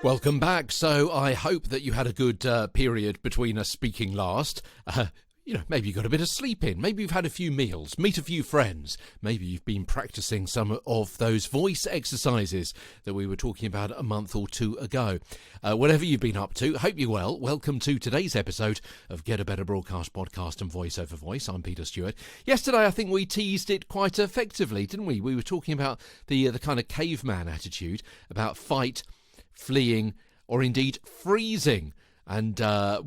Welcome back. So I hope that you had a good period between us speaking last. Maybe you got a bit of sleep in. Maybe you've had a few meals, meet a few friends. Maybe you've been practicing some of those voice exercises that we were talking about a month or two ago. Whatever you've been up to, hope you're well. Welcome to today's episode of Get a Better Broadcast Podcast and Voice Over Voice. I'm Peter Stewart. Yesterday, I think we teased it quite effectively, didn't we? We were talking about the kind of caveman attitude, about fight, fleeing, or indeed freezing, and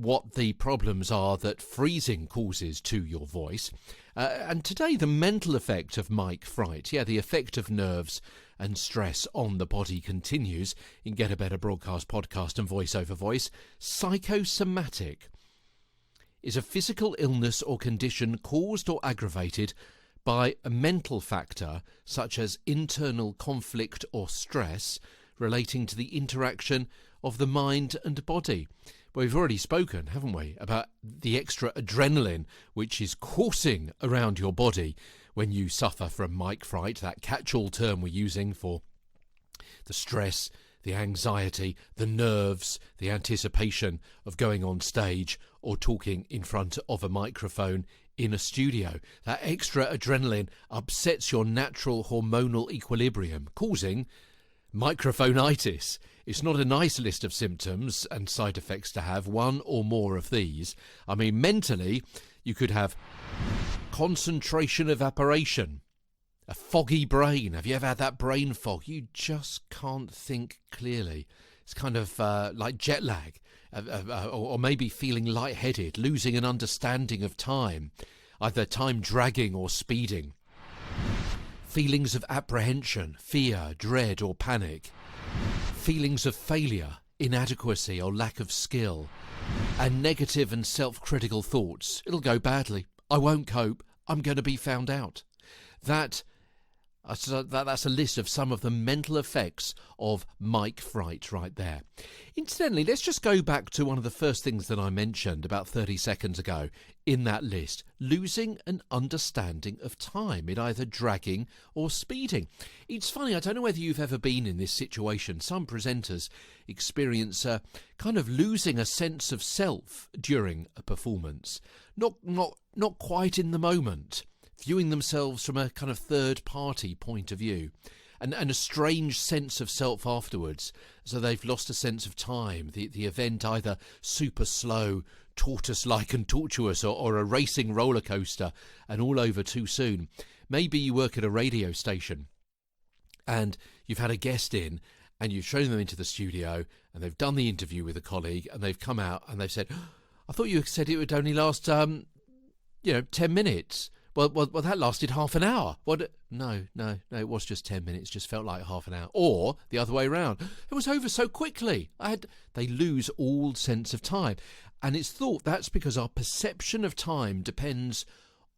what the problems are that freezing causes to your voice. And today, the mental effect of mic fright, the effect of nerves and stress on the body continues in Get a Better Broadcast Podcast and Voice Over Voice. Psychosomatic is a physical illness or condition caused or aggravated by a mental factor such as internal conflict or stress relating to the interaction of the mind and body. Well, we've already spoken, haven't we, about the extra adrenaline which is coursing around your body when you suffer from mic fright, that catch-all term we're using for the stress, the anxiety, the nerves, the anticipation of going on stage or talking in front of a microphone in a studio. That extra adrenaline upsets your natural hormonal equilibrium, causing microphone-itis. It's not a nice list of symptoms and side effects to have one or more of these. I mean, mentally, you could have concentration evaporation, a foggy brain. Have you ever had that brain fog? You just can't think clearly. It's kind of like jet lag, or maybe feeling lightheaded, losing an understanding of time, either time dragging or speeding. Feelings of apprehension, fear, dread or panic. Feelings of failure, inadequacy or lack of skill. And negative and self-critical thoughts. It'll go badly. I won't cope. I'm going to be found out. That's a list of some of the mental effects of mic fright right there. Incidentally, let's just go back to one of the first things that I mentioned about 30 seconds ago in that list. Losing an understanding of time in either dragging or speeding. It's funny, I don't know whether you've ever been in this situation. Some presenters experience kind of losing a sense of self during a performance. Not quite in the moment. Viewing themselves from a kind of third-party point of view, and a strange sense of self afterwards, so they've lost a sense of time, the event either super slow, tortoise-like and tortuous, or a racing roller coaster, and all over too soon. Maybe you work at a radio station, and you've had a guest in, and you've shown them into the studio, and they've done the interview with a colleague, and they've come out, and they've said, I thought you said it would only last, 10 minutes. Well, that lasted half an hour. No, it was just 10 minutes, just felt like half an hour. Or the other way around. It was over so quickly. They lose all sense of time. And it's thought that's because our perception of time depends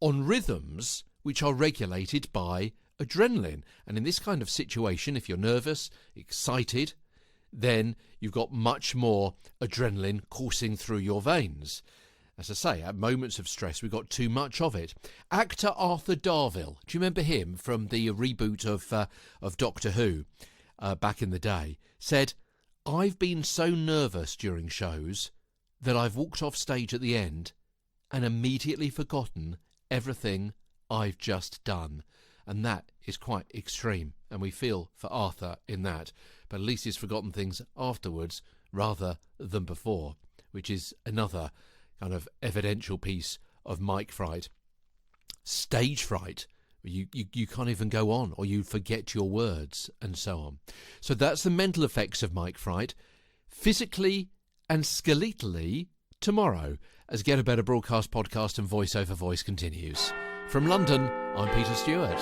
on rhythms which are regulated by adrenaline. And in this kind of situation, if you're nervous, excited, then you've got much more adrenaline coursing through your veins. As I say, at moments of stress, we got too much of it. Actor Arthur Darvill, do you remember him from the reboot of Doctor Who back in the day, said, I've been so nervous during shows that I've walked off stage at the end and immediately forgotten everything I've just done. And that is quite extreme, and we feel for Arthur in that. But at least he's forgotten things afterwards rather than before, which is another kind of evidential piece of mic fright. Stage fright, you can't even go on, or you forget your words, and so on. So that's the mental effects of mic fright. Physically and skeletally tomorrow, as Get a Better Broadcast Podcast and Voice Over Voice continues. From London, I'm Peter Stewart.